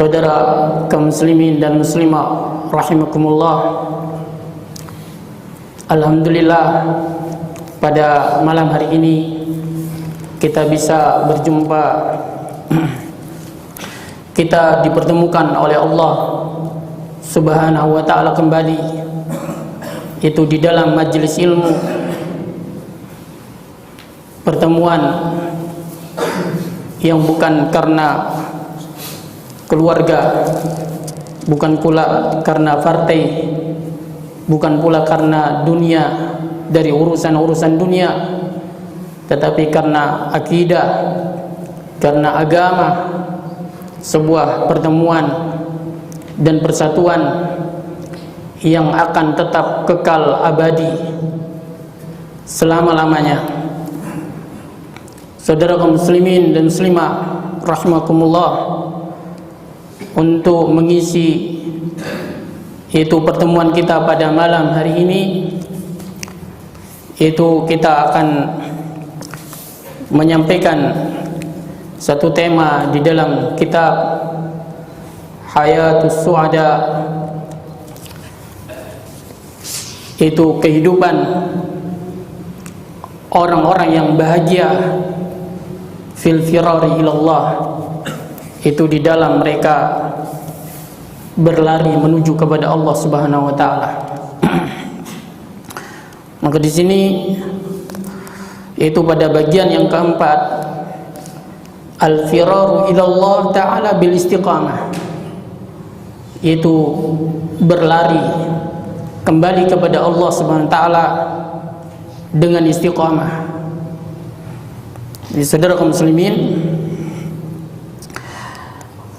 Saudara kaum muslimin dan muslimah rahimakumullah. Alhamdulillah, pada malam hari ini kita bisa berjumpa. Kita dipertemukan oleh Allah Subhanahu wa ta'ala kembali, itu di dalam majelis ilmu, pertemuan yang bukan karena keluarga, bukan pula karena partai, bukan pula karena dunia, dari urusan-urusan dunia, tetapi karena akidah, karena agama, sebuah pertemuan dan persatuan yang akan tetap kekal abadi selama-lamanya. Saudara kaum muslimin dan muslimah rahimakumullah, untuk mengisi itu pertemuan kita pada malam hari ini, itu kita akan menyampaikan satu tema di dalam kitab Hayatus Su'ada, itu kehidupan orang-orang yang bahagia fil firari ilallah, itu di dalam mereka berlari menuju kepada Allah Subhanahu wa taala. Maka di sini itu pada bagian yang keempat, al-firaru ilallah ta'ala bil istiqamah, itu berlari kembali kepada Allah Subhanahu wa taala dengan istiqamah. Jadi saudara kaum muslimin,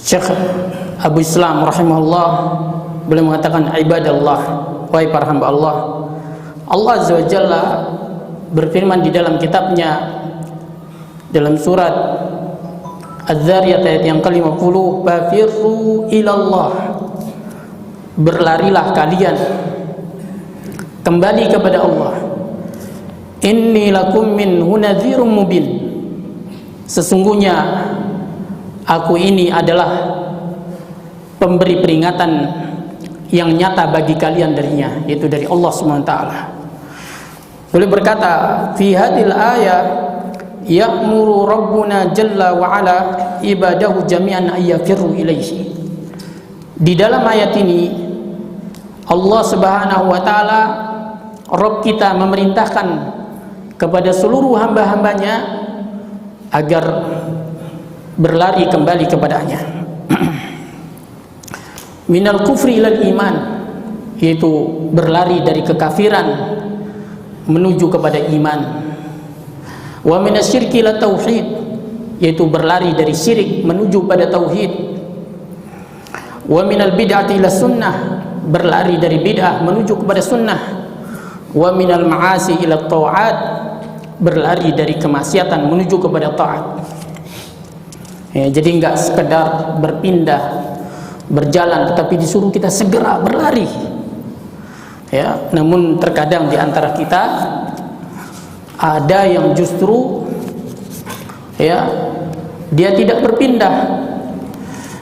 Syekh Abu Islam rahimahullah beliau mengatakan, ibadallah, wahai para hamba Allah. Allah Azza wa Jalla berfirman di dalam kitabnya, dalam surat Az-Zariyat ayat yang ke-50, fafirru ilallah, berlarilah kalian kembali kepada Allah. Inni lakum minhu nadhirum mubin, sesungguhnya aku ini adalah pemberi peringatan yang nyata bagi kalian darinya, yaitu dari Allah SWT. Boleh berkata, fi hadil ayat ya'muru rabbuna jalla wa ala ibadahu jami'an ayyafirru ilaihi. Di dalam ayat ini Allah Subhanahu wa taala, Rabb kita, memerintahkan kepada seluruh hamba-hambanya agar berlari kembali kepadanya. Minal kufri ilal iman, yaitu berlari dari kekafiran menuju kepada iman. Wa minasyirki ila tauhid, yaitu berlari dari syirik menuju pada tauhid. Wa minal bid'ati ila sunnah, berlari dari bid'ah menuju kepada sunnah. Wa minal ma'asi ila ta'at, berlari dari kemaksiatan menuju kepada taat. Ya, jadi enggak sekedar berpindah, berjalan, tetapi disuruh kita segera berlari. Ya, namun terkadang di antara kita ada yang justru ya, dia tidak berpindah,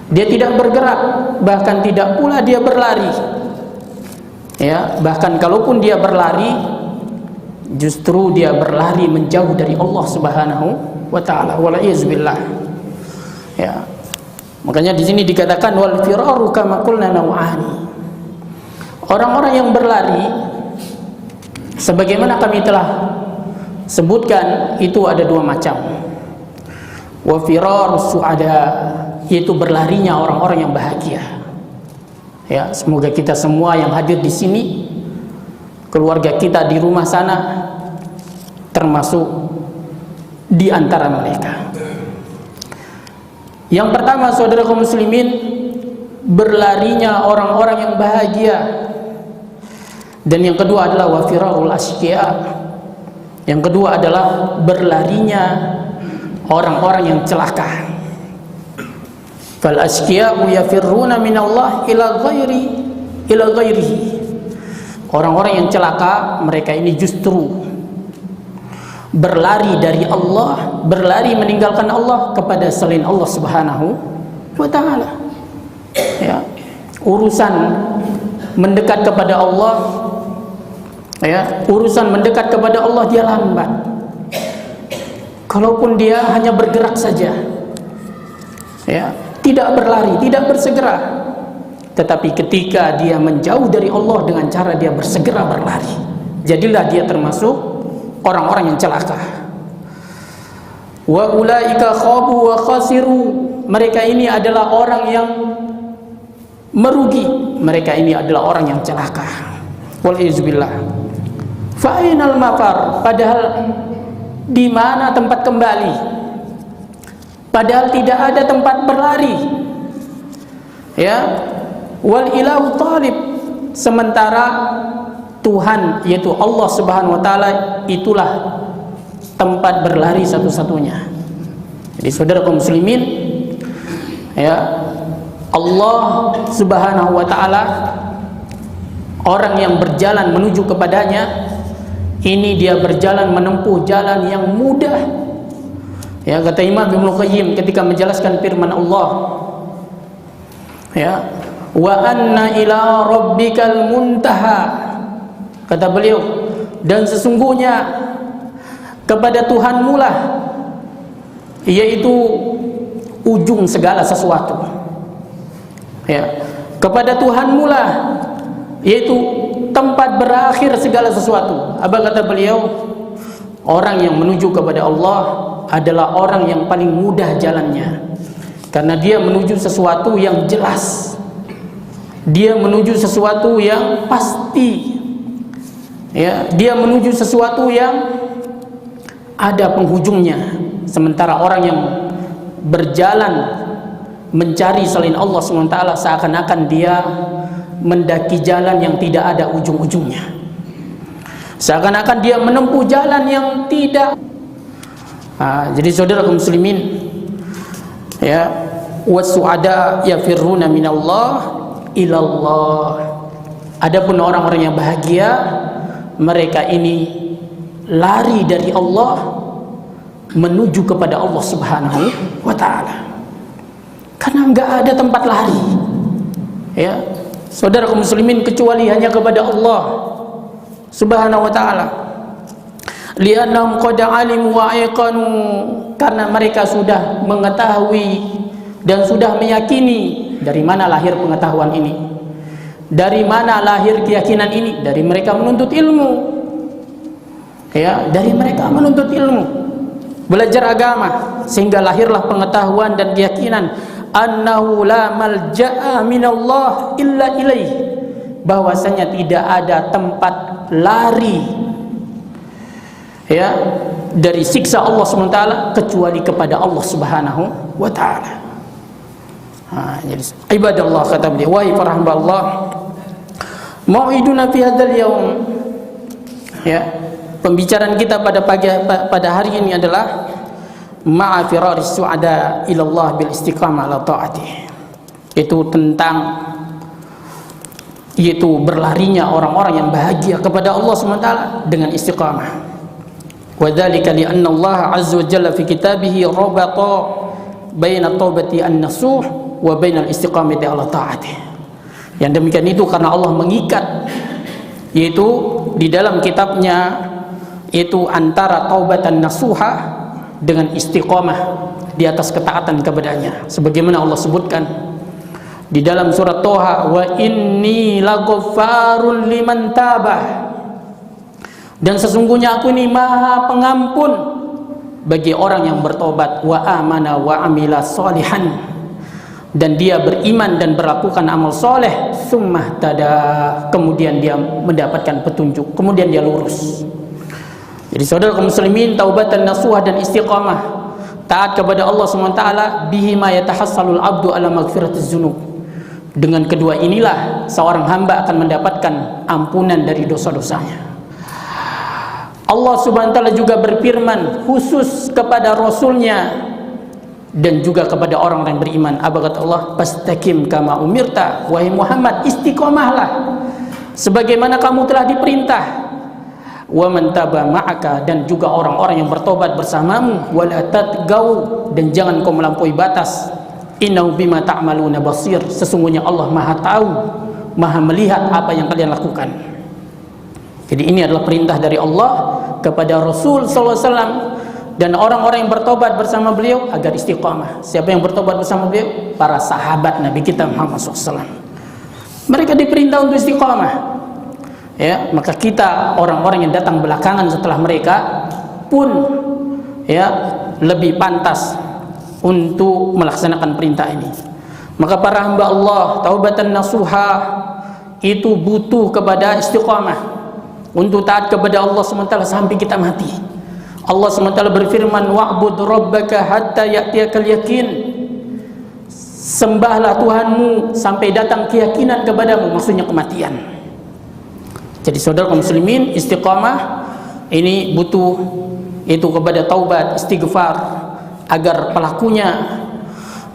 dia tidak bergerak, bahkan tidak pula dia berlari. Ya, bahkan kalaupun dia berlari, justru dia berlari menjauh dari Allah Subhanahu wa taala. Wala'iyazbillah. Ya. Makanya di sini dikatakan wal firaru kama qulna naw'ani. Orang-orang yang berlari, sebagaimana kami telah sebutkan, itu ada dua macam. Wa firarus su'ada, yaitu berlarinya orang-orang yang bahagia. Ya, semoga kita semua yang hadir di sini, keluarga kita di rumah sana, termasuk di antara mereka. Yang pertama, saudara kaum muslimin, berlarinya orang-orang yang bahagia. Dan yang kedua adalah wafirarul asqiya, yang kedua adalah berlarinya orang-orang yang celaka. Fal asqiya'u yafirruna minallah ila ghairihi. Orang-orang yang celaka, mereka ini justru berlari dari Allah, berlari meninggalkan Allah kepada selain Allah Subhanahu wa ta'ala. ya, urusan mendekat kepada Allah, ya, urusan mendekat kepada Allah dia lambat. Kalaupun dia hanya bergerak saja, ya, tidak berlari, tidak bersegera. Tetapi ketika dia menjauh dari Allah dengan cara dia bersegera berlari, jadilah dia termasuk orang-orang yang celaka. Wa ulaika khabu wa khasiru, mereka ini adalah orang yang merugi, mereka ini adalah orang yang celaka. Wal izubillah. Fa ainal mafar, padahal di mana tempat kembali? Padahal tidak ada tempat berlari. Ya, wal ilahu talib, sementara Tuhan yaitu Allah Subhanahu wa taala itulah tempat berlari satu-satunya. Jadi saudara kaum muslimin, ya, Allah Subhanahu wa taala, orang yang berjalan menuju kepadanya ini dia berjalan menempuh jalan yang mudah. Ya, kata Imam Ibnu Qayyim ketika menjelaskan firman Allah, ya, wa anna ila rabbikal muntaha, kata beliau, dan sesungguhnya kepada Tuhanmu lah yaitu ujung segala sesuatu. Ya, kepada Tuhanmu lah yaitu tempat berakhir segala sesuatu. Apa kata beliau? Orang yang menuju kepada Allah adalah orang yang paling mudah jalannya, karena dia menuju sesuatu yang jelas, dia menuju sesuatu yang pasti, ya, dia menuju sesuatu yang ada penghujungnya. Sementara orang yang berjalan mencari selain Allah SWT seakan-akan dia mendaki jalan yang tidak ada ujung-ujungnya, seakan-akan dia menempuh jalan yang tidak. Jadi saudara kaum muslimin, ya, wasu'ada yafirruna minallah ilallah, adapun orang-orang yang bahagia, mereka ini lari dari Allah menuju kepada Allah Subhanahu wa taala, karena enggak ada tempat lari, ya saudara kaum muslimin, kecuali hanya kepada Allah Subhanahu wa taala. Li'annahum qad alimu wa ayqanu, karena mereka sudah mengetahui dan sudah meyakini. Dari mana lahir pengetahuan ini? Dari mana lahir keyakinan ini? Dari mereka menuntut ilmu. Ya, dari mereka menuntut ilmu, belajar agama, sehingga lahirlah pengetahuan dan keyakinan annahu la malja'a minallah illa ilaih, bahwasanya tidak ada tempat lari, ya, dari siksa Allah SWT kecuali kepada Allah Subhanahu wa taala. Jadi ibadallah, kata beliau, wahai para hamba Allah, mau'iduna fi hadzal yaum, ya, pembicaraan kita pada hari ini adalah ma'a firaris su'ada ilallah bil istiqamah ala ta'atih, itu tentang yaitu berlarinya orang-orang yang bahagia kepada Allah SWT dengan istiqamah. Wa dzalika li anna Allah azza wa jalla fi kitabih rabata baina taubati an-nasuh wa baina al-istiqamati ala ta'atih. Yang demikian itu karena Allah mengikat, yaitu di dalam kitabnya, itu antara taubatan nasuha dengan istiqamah di atas ketaatan kepadanya, sebagaimana Allah sebutkan di dalam surat Toha, wa inni laghaffarun liman tabah, dan sesungguhnya aku ini maha pengampun bagi orang yang bertobat, wa amana wa amila solihan, dan dia beriman dan berlakukan amal soleh, summah tada, kemudian dia mendapatkan petunjuk, kemudian dia lurus. Jadi saudara kaum muslimin, taubatan nasuha dan istiqamah, taat kepada Allah SWT, bihi ma yatahassalul abdu ala maghfiratiz dzunub, dengan kedua inilah seorang hamba akan mendapatkan ampunan dari dosa-dosanya. Allah Subhanahu wa taala juga berfirman khusus kepada Rasulnya dan juga kepada orang-orang yang beriman. Apa kata Allah? Fastaqim kama umirta, wahai Muhammad, istiqomahlah sebagaimana kamu telah diperintah. Wa man taba ma'aka, dan juga orang-orang yang bertobat bersamamu. Wala tatgau, dan jangan kau melampaui batas. innahu bima ta'maluna basir, sesungguhnya Allah Maha tahu, Maha melihat apa yang kalian lakukan. Jadi ini adalah perintah dari Allah kepada Rasul sallallahu alaihi wasallam dan orang-orang yang bertobat bersama beliau agar istiqamah. Siapa yang bertobat bersama beliau? Para sahabat Nabi kita Muhammad SAW. Mereka diperintah untuk istiqamah. Ya, maka kita orang-orang yang datang belakangan setelah mereka pun ya lebih pantas untuk melaksanakan perintah ini. Maka para hamba Allah taubatan nasuha itu butuh kepada istiqamah untuk taat kepada Allah SWT sampai kita mati. Allah SWT berfirman, wa'bud rabbaka hatta ya'tiyakal yakin, sembahlah Tuhanmu sampai datang keyakinan kepadamu, maksudnya kematian. Jadi saudara kaum muslimin, istiqamah ini butuh itu kepada taubat, istighfar, agar pelakunya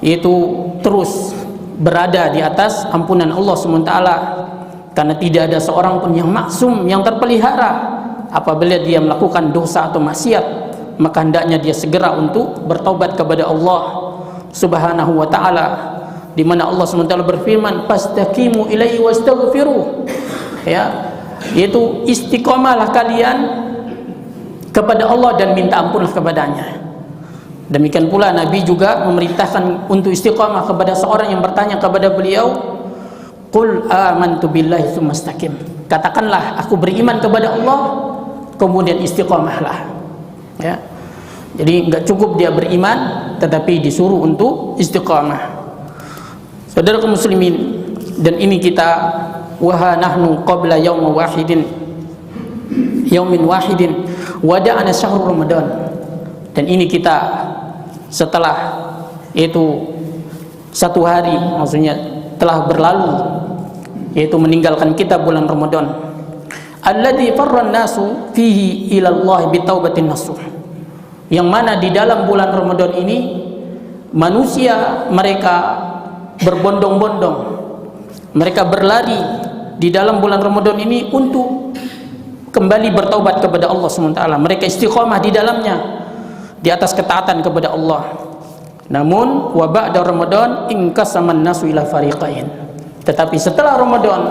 itu terus berada di atas ampunan Allah SWT. Karena tidak ada seorang pun yang maksum, yang terpelihara. Apabila dia melakukan dosa atau maksiat, maka hendaknya dia segera untuk bertaubat kepada Allah Subhanahu wa taala, di mana Allah SWT berfirman, fastaqimu ilaihi wastaghfiruh. Ya, yaitu istiqomahlah kalian kepada Allah dan minta ampunlah kepadanya. Demikian pula Nabi juga memerintahkan untuk istiqamah kepada seorang yang bertanya kepada beliau, qul amantu billahi tsumma istaqim, katakanlah aku beriman kepada Allah kemudian istiqamahlah. Ya, jadi enggak cukup dia beriman tetapi disuruh untuk istiqamah. Saudara kaum muslimin, dan ini kita wa nahnu qabla yaumin wahidin wada'ana syahrul ramadan, dan ini kita setelah itu satu hari, maksudnya telah berlalu, yaitu meninggalkan kita bulan Ramadan. Alladzi farran nasu fihi ila Allah bitaubatin nasuh, yang mana di dalam bulan Ramadan ini manusia mereka berbondong-bondong, mereka berlari di dalam bulan Ramadan ini untuk kembali bertaubat kepada Allah SWT. Mereka istiqamah di dalamnya di atas ketaatan kepada Allah. Namun wa ba'da Ramadan inqasaman nasu ila fariqain, tetapi setelah Ramadan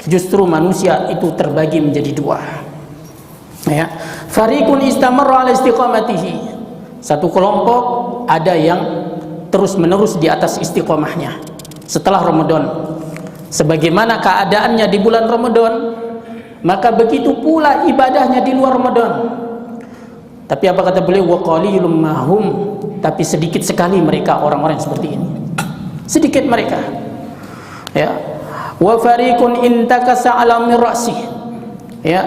justru manusia itu terbagi menjadi dua. Ya, fariqun istamarra ala istiqamatihi, satu kelompok ada yang terus menerus di atas istiqamahnya setelah Ramadan. Sebagaimana keadaannya di bulan Ramadan, maka begitu pula ibadahnya di luar Ramadan. Tapi apa kata beliau, wa qalilum mahum, tapi sedikit sekali mereka orang-orang seperti ini, sedikit mereka. Ya, wa fariqun intakasa ala mirasi, ya,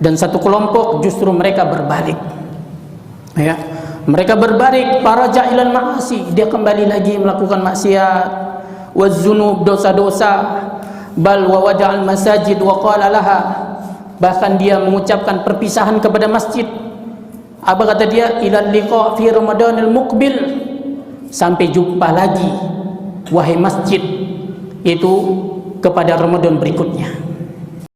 dan satu kelompok justru mereka berbalik. Ya, mereka berbalik, faraja ilal ma'asi, dia kembali lagi melakukan maksiat, wazunub, dosa-dosa, bal wa wada'al masajid wa qala laha, bahkan dia mengucapkan perpisahan kepada masjid. Apa kata dia? Ilal liqa fi Ramadanil muqbil, sampai jumpa lagi wahai masjid itu kepada Ramadan berikutnya.